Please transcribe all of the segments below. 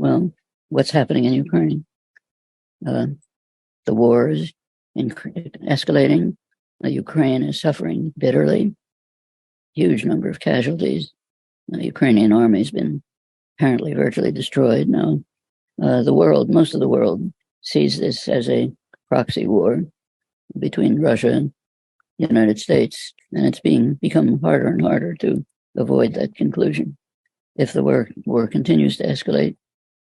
Well, what's happening in Ukraine? The war is escalating. Ukraine is suffering bitterly. Huge number of casualties. The Ukrainian army has been apparently virtually destroyed now. Most of the world sees this as a proxy war between Russia and the United States, and it's become harder and harder to avoid that conclusion. If the war continues to escalate,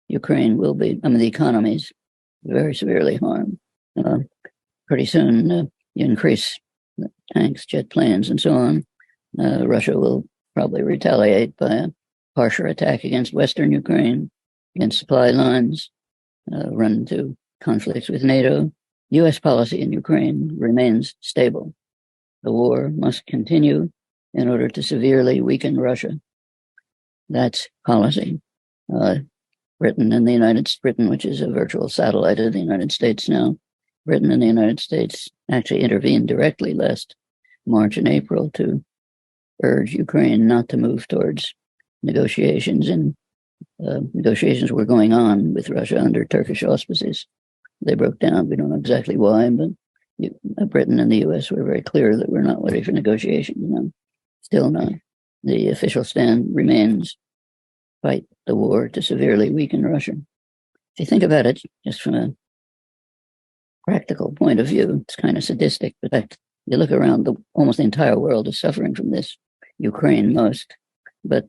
Ukraine will be, the economy is very severely harmed. Pretty soon, you increase tanks, jet planes, and so on. Russia will probably retaliate by a harsher attack against Western Ukraine, against supply lines, run into conflicts with NATO. U.S. policy in Ukraine remains stable. The war must continue in order to severely weaken Russia. That's policy. Britain, which is a virtual satellite of the United States now, Britain and the United States actually intervened directly last March and April to urge Ukraine not to move towards negotiations. And negotiations were going on with Russia under Turkish auspices. They broke down. We don't know exactly why, but Britain and the U.S. were very clear that we're not ready for negotiations. No, still not. The official stand remains fight the war to severely weaken Russia. If you think about it, just from a practical point of view, it's kind of sadistic, but you look around, almost the entire world is suffering from this. Ukraine most, but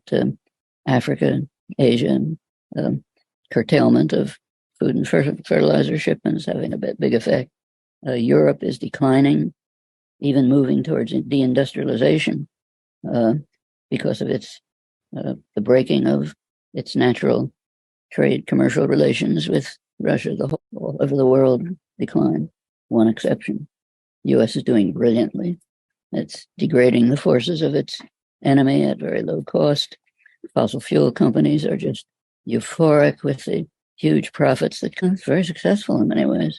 Africa, Asia, curtailment of food and fertilizer shipments having a big effect. Europe is declining, even moving towards deindustrialization because of the breaking of its natural trade, commercial relations with Russia. All over the world decline, one exception. The U.S. is doing brilliantly. It's degrading the forces of its enemy at very low cost. Fossil fuel companies are just euphoric with the huge profits that come. It's very successful in many ways.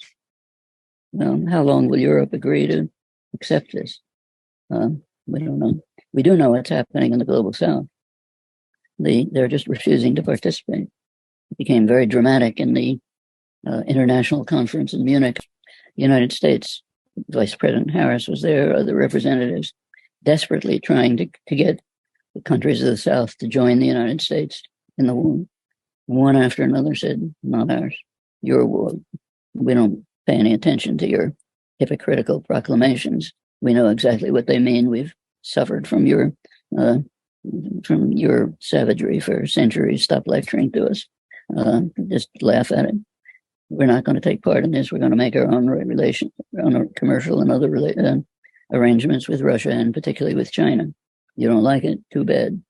How long will Europe agree to accept this? We don't know. We do know what's happening in the global south. They're just refusing to participate. It became very dramatic in the international conference in Munich. The United States, Vice President Harris was there, other representatives, desperately trying to get the countries of the South to join the United States in the war. One after another said, not ours, your war. We don't pay any attention to your hypocritical proclamations. We know exactly what they mean. We've suffered from your savagery for centuries. Stop lecturing to us. Just laugh at it. We're not going to take part in this. We're going to make our own relations, our own commercial and other arrangements with Russia, and particularly with China. You don't like it? Too bad.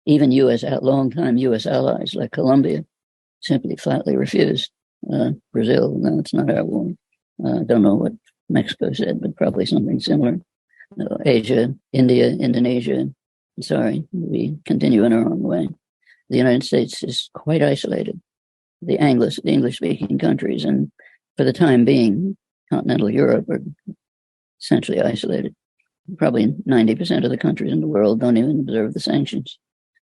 Even long-time U.S. allies like Colombia simply flatly refused. Brazil, no, it's not our war. Don't know what Mexico said, but probably something similar. Asia, India, Indonesia, sorry, we continue in our own way. The United States is quite isolated. The English-speaking countries, and for the time being, continental Europe are essentially isolated. Probably 90% of the countries in the world don't even observe the sanctions.